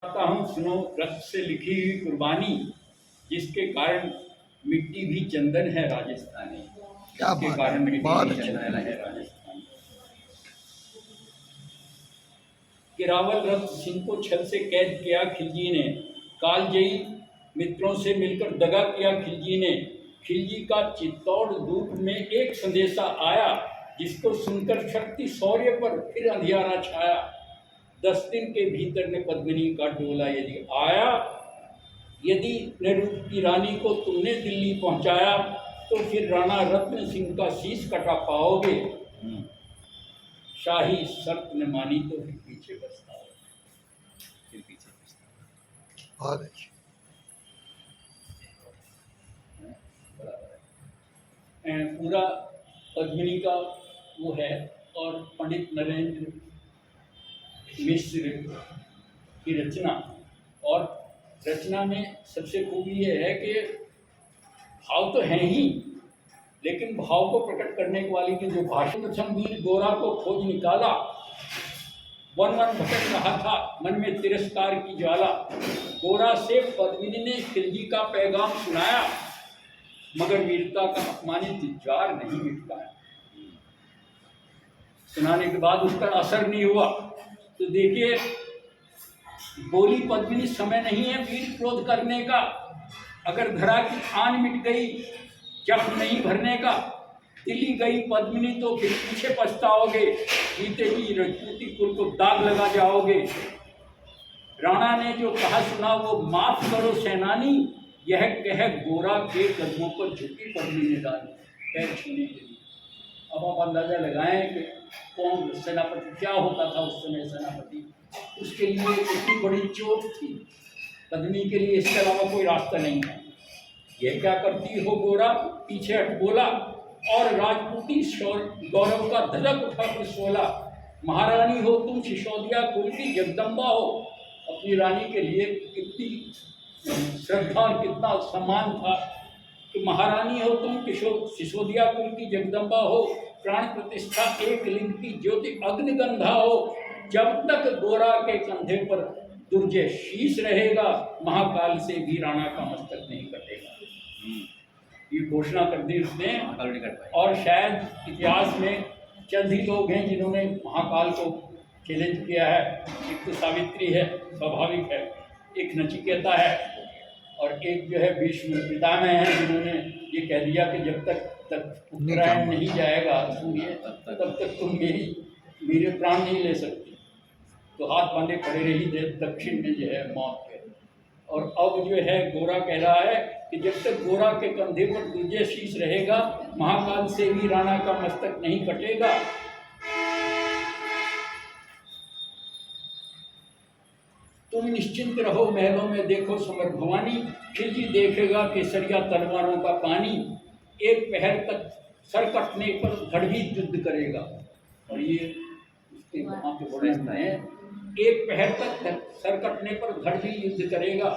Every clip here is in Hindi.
करता हूँ सुनो रक्त से लिखी हुई कुर्बानी, जिसके कारण मिट्टी भी चंदन है राजस्थानी। क्या जिसके बात कारण है, मिट्टी बहुत भी अच्छी चंदन बात है राजस्थानी। किरावल रक्त सिंह को छल से कैद किया खिलजी ने, कालजयी मित्रों से मिलकर दगा किया खिलजी ने। खिलजी का चित्तौड़ दूत में एक संदेशा आया, जिसको सुनकर शक्ति शौर्य पर फिर अंधियारा छाया। 10 दिन के भीतर ने पद्मिनी का डोला यदि आया, यदि नेहरू की रानी को तुमने दिल्ली पहुंचाया, तो फिर राणा रत्न सिंह का शीश कटा पाओगे। शाही शर्त ने मानी तो फिर पीछे पछताओगे। बहुत अच्छी। पूरा पद्मिनी का वो है, और पंडित नरेंद्र मिश्र की रचना। और रचना में सबसे खूबी ये है कि भाव तो हैं ही, लेकिन भाव को प्रकट करने वाली की जो भाषण। वीर गोरा को खोज निकाला, वन वन भटक रहा था मन में तिरस्कार की ज्वाला। गोरा से पद्मिनी ने खिलजी का पैगाम सुनाया, मगर वीरता का अपमानित जार नहीं मिट पाया। सुनाने के बाद उसका असर नहीं हुआ। तो देखिए, बोली पद्मिनी समय नहीं है वीर क्रोध करने का। अगर धरा की आन मिट गई, जख्म नहीं भरने का। दिल्ली गई पद्मिनी तो फिर पीछे पछताओगे, जीते जी राजपूती कुल को दाग लगा जाओगे। राणा ने जो कहा सुना वो माफ करो सेनानी, यह कह गोरा के कदमों पर झुकी पद्मिनी रानी पैर छूने के लिए। अब आप अंदाजा लगाएं कि कौन सेनापति, क्या होता था उस समय सेनापति। उसके लिए इतनी बड़ी चोट थी पद्मिनी के लिए, इसके अलावा कोई रास्ता नहीं है। यह क्या करती हो गोरा, पीछे हट बोला, और राजपूती गौरव का धड़क उठा कर सोला। महारानी हो तुम सिसोदिया कुल की जगदम्बा हो। अपनी रानी के लिए कितनी श्रद्धा और कितना सम्मान था कि महारानी हो तुम, सिसोदिया कुल की जगदम्बा हो। प्राण प्रतिष्ठा एक लिंग की ज्योति अग्निगंधा हो। जब तक गोरा के कंधे पर दुर्जय शीश रहेगा, महाकाल से भी राणा का मस्तक नहीं कटेगा। ये घोषणा कर दी उसने। और शायद इतिहास में चंद ही लोग हैं जिन्होंने महाकाल को चैलेंज किया है। एक तो सावित्री है, स्वाभाविक है, एक नचिकेता है, और एक जो है भीष्म पितामह है, जिन्होंने ये कह दिया कि जब तक उत्तरायण नहीं जाएगा सूर्य, तब तक तुम मेरे प्राण नहीं ले सकती। तो हाथ बांधे खड़े रही, दक्षिण में जो है मौत है। और अब जो है गोरा कह रहा है कि जब तक गोरा के कंधे पर दूजे शीश रहेगा, महाकाल से भी राणा का मस्तक नहीं कटेगा। तुम निश्चिंत रहो महलों में देखो समर भवानी, खिलजी देखेगा केसरिया तलवारों का पानी। एक पहर तक सर कटने पर धड़ भी युद्ध करेगा। और ये उसके वहाँ पे बड़े हैं, एक पहर तक सर कटने पर धड़ भी युद्ध करेगा।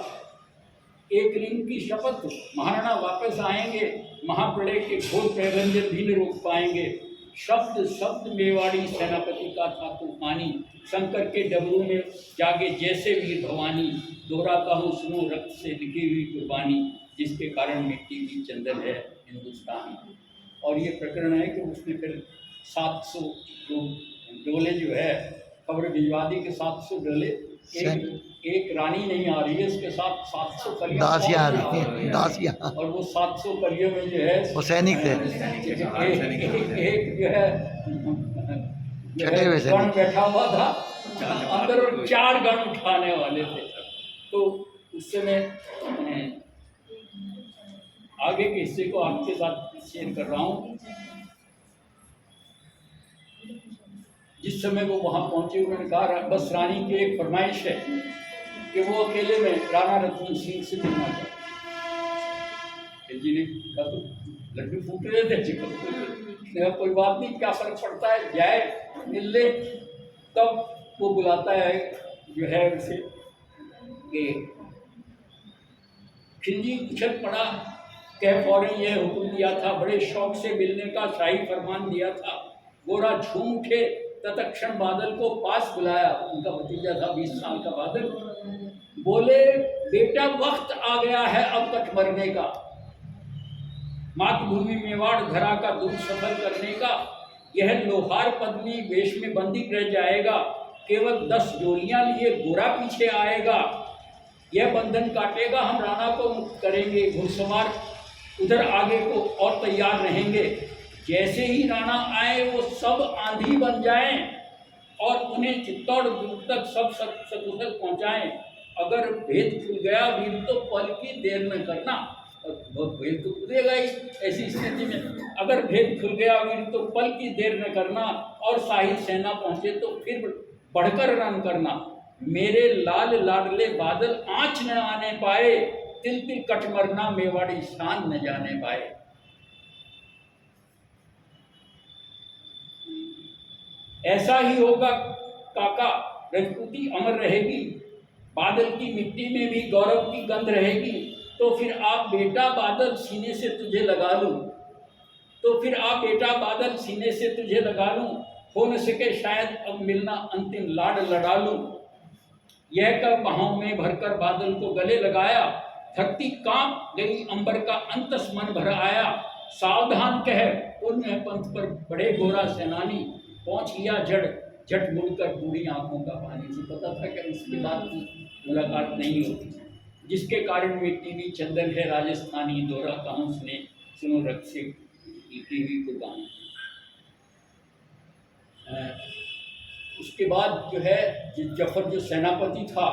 एक लिंग की शपथ महाराणा वापस आएंगे, महाप्रलय के घोर प्रबंधन भी न रोक पाएंगे। शब्द शब्द मेवाड़ी सेनापति का था तूफानी, शंकर के डबरू में जागे जैसे वीर भवानी। दोहराता हूँ सुनो रक्त से लिखी हुई कुर्बानी, जिसके कारण मिट्टी भी चंदन है हिंदुस्तान। और ये प्रकरण है कि उसने फिर 700 डोले जो है खबर भिजवा दी कि 700 डोले, एक रानी नहीं आ रही है, उसके साथ 700 कलियां दासियां आ रही थी, दासियां। और वो 700 कलियों में जो है वो सैनिक थे, एक जो है गण बैठा हुआ था अंदर, और 4 गण उठाने वाले थे। तो उस समय आगे के हिस्से को आपके साथ शेयर कर रहा हूँ। जिस समय वो वहाँ पहुँचे, उन्होंने कहा बस रानी की एक फरमाइश है कि वो अकेले में राणा रत्न सिंह से मिलना चाहते। जी ने कहा तो लड्डू फूट रहे थे, चिकन कोई बात नहीं, क्या फर्क पड़ता है, जाए मिल ले। तब वो बुलाता है जो है उसे कि खिलजी उछल पड़ा, कह फौरन यह हुक्म दिया था, बड़े शौक से मिलने का शाही फरमान दिया था। गोरा झूम उठे, तत्क्षण बादल को पास बुलाया। उनका भतीजा था 20 साल का बादल। बोले बेटा वक्त आ गया है अब कट मरने का, मातृभूमि मेवाड़ धरा का दूर सफर करने का। यह लोहार पत्नी वेश में बंदी रह जाएगा, केवल 10 डोलियां लिए गोरा पीछे आएगा। यह बंधन काटेगा, हम राणा को मुक्त करेंगे, घुड़सवार उधर आगे को और तैयार रहेंगे। जैसे ही राणा आए वो सब आंधी बन जाएं और उन्हें चित्तौड़ दूर तक सब सकुशल पहुंचाएं। अगर भेद खुल गया वीर तो पल की देर न करना, और वो भेद तो खुलेगा ही ऐसी स्थिति में। अगर भेद खुल गया वीर तो पल की देर न करना, और शाही सेना पहुंचे तो फिर बढ़कर रण करना। मेरे लाल लाडले बादल आँच न आने पाए, तिल तिल कट मरना मेवाड़ी शान न जाने पाए। ऐसा ही होगा काका, राजपूती अमर रहेगी, बादल की मिट्टी में भी गौरव की गंध रहेगी। तो फिर आप बेटा बादल सीने से तुझे लगा लूं, तो फिर आप बेटा बादल सीने से तुझे लगा लूं, हो न सके शायद अब मिलना अंतिम लाड लड़ा लूं। यह कर बाहों में भरकर बादल को गले लगाया, धरती कांप गई अंबर का अंतस मन भर आया। सावधान कह पुण्य पंथ पर बड़े गोरा सेनानी, पहुंच लिया झट मुड़कर बूढ़ी आंखों का पानी। से पता था कि इसके बाद मुलाकात नहीं होती, जिसके कारण वे टीवी चंदन है राजस्थानी दौरा कहूँ सुनो रक्षे टीवी को गाना। उसके बाद जो है जफर जो सेनापति था,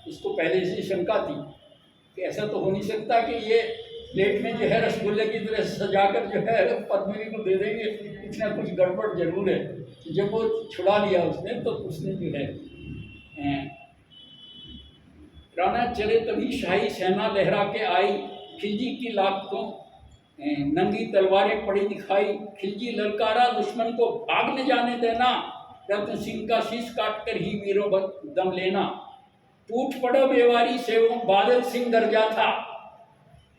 उसको पहले से शंका थी कि ऐसा तो हो नहीं सकता कि ये प्लेट में जो है रसगुल्ले की तरह सजाकर जो है पद्मिनी को दे देंगे, इतना कुछ गड़बड़ जरूर है। जब वो छुड़ा लिया उसने, तो उसने जो है राणा चले तभी शाही सेना लहरा के आई, खिलजी की लाखों नंगी तलवारें पड़ी दिखाई। खिलजी ललकारा दुश्मन को भाग न जाने देना, रत्न सिंह का शीश काट कर ही वीरों दम लेना। टूट पड़ो मेवाड़ी शेरों बादल सिंह गरजा था,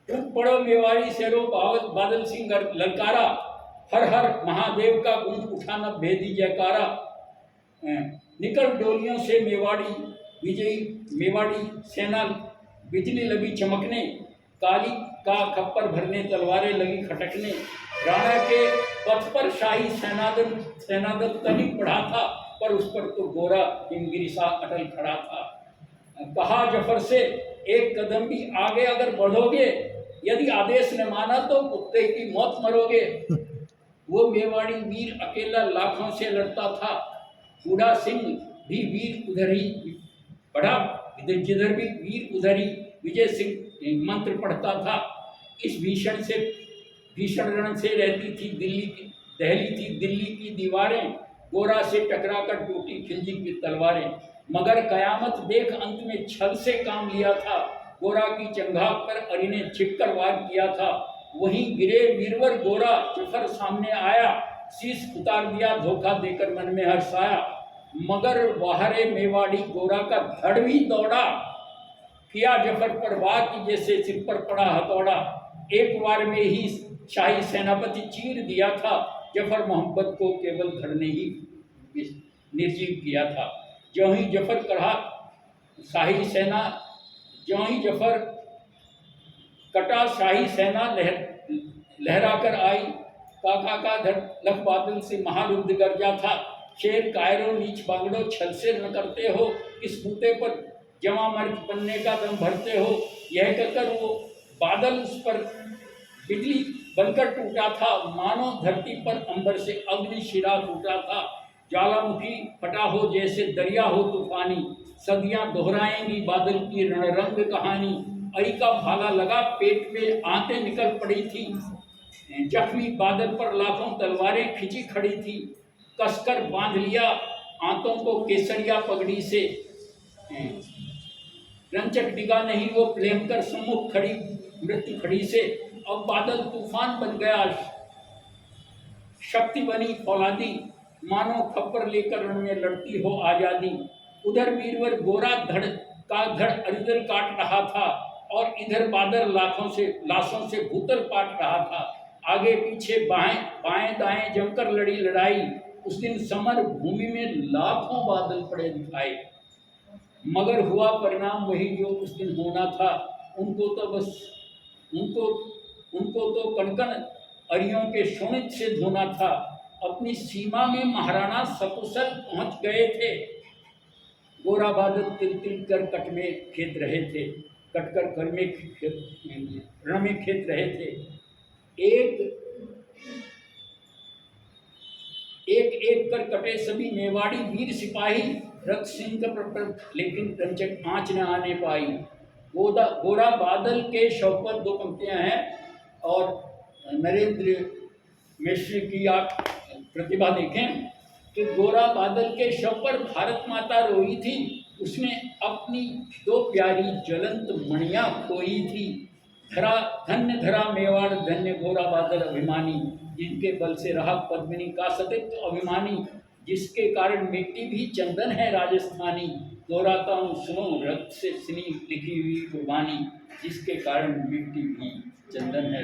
टूट पड़ो मेवाड़ी शेरों बादल सिंह ललकारा। हर हर महादेव का गूंज उठा न भेदी जयकारा। निकल डोलियों से मेवाड़ी विजयी मेवाड़ी सेना, बिजली लगी चमकने, काली का खप्पर भरने तलवारें लगी खटकने। राणा के पथ पर शाही सेनादल तनिक बढ़ा था, पर उस पर तो गोरा हिमगिरी सा अटल खड़ा था। कहा जफर से एक कदम भी आगे अगर बढ़ोगे, यदि आदेश न माना तो कुत्ते की मौत मरोगे। वो मेवाड़ी वीर अकेला लाखों से लड़ता था, बूढ़ा सिंह भी वीर उधर ही बढ़ा, जिधर भी वीर उधर ही विजय सिंह मंत्र पढ़ता था। इस भीषण रण से रहती थी दहली थी दिल्ली की दीवारें, गोरा से टकराकर टूटी खिलजी की तलवारें। मगर कयामत देख अंत में छल से काम लिया था, गोरा की चंगाक पर अरी ने छिपकर वार किया था। वहीं गिरे वीरवर गोरा जफर सामने आया, शीश उतार दिया धोखा देकर मन में हर्षाया। मगर वाहरे मेवाड़ी गोरा का धड़ भी दौड़ा, किया जफर पर वार की जैसे सिर पर पड़ा हथौड़ा। एक वार में ही शाही सेनापति चीर दिया था, जफर मोहब्बत को केवल धड़ ने ही निर्जीव किया था। ज्यों ही जफर कढ़ा शाही सेना, ज्यों ही जफर कटा शाही सेना लहरा कर आई। काका का धड़ लख बादल से महारुद्ध गरजा था, शेर कायरो नीच बागड़ो छल से न करते हो, इस बूते पर जमा मर्द बनने का दम भरते हो। यह कहकर वो बादल उस पर बिजली बनकर टूटा था, मानो धरती पर अंबर से अग्नि शिरा टूटा था। ज्वालामुखी फटा हो जैसे दरिया हो तूफानी, सदियां दोहराएंगी बादल की रणरंग कहानी। अरी का भाला लगा पेट में आंतें निकल पड़ी थी, जख्मी बादल पर लाखों तलवारें खिंची खड़ी थी। कसकर बांध लिया आंतों को केसरिया पगड़ी से, रंचक डिगा नहीं वो प्लेमकर सम्मुख खड़ी मृत्यु खड़ी से। अब बादल तूफान बन गया, शक्ति बनी फौलादी, मानो खप्पर लेकर रण में लड़ती हो आजादी। उधर वीरवर गोरा धड़ अरिदल काट रहा था, और इधर बादल लाशों से भूतल पाट रहा था। आगे पीछे बाएं दाएं जमकर लड़ी लड़ाई, उस दिन समर भूमि में लाखों बादल पड़े दिखाई। मगर हुआ परिणाम वही जो उस दिन होना था। उनको तो कणकण अरियों के शोणित से धोना था। अपनी सीमा में महाराणा सकुशल पहुंच गए थे। गोरा बादल तिल तिल कर कट में खेत रहे थे, कटकर कर में रण में खेत रहे थे। एक कर कटे सभी मेवाड़ी वीर सिपाही, रक्त सिंह पर लेकिन रंजक आँच न आने पाई। गोरा बादल के शव पर 2 पंक्तियां हैं और नरेंद्र मिश्र की आप प्रतिभा देखें कि गोरा बादल के शव पर भारत माता रोई थी, उसने अपनी 2 प्यारी ज्वलंत मणियां खोई थी। धन्य धरा मेवाड़, धन्य गोरा बादल अभिमानी, जिनके बल से रहा पद्मिनी का सतित्व अभिमानी, जिसके कारण मिट्टी भी चंदन है राजस्थानी। दोहराता हूँ सुनो रक्त से सिनी लिखी हुई कुर्बानी, जिसके कारण मिट्टी भी चंदन है।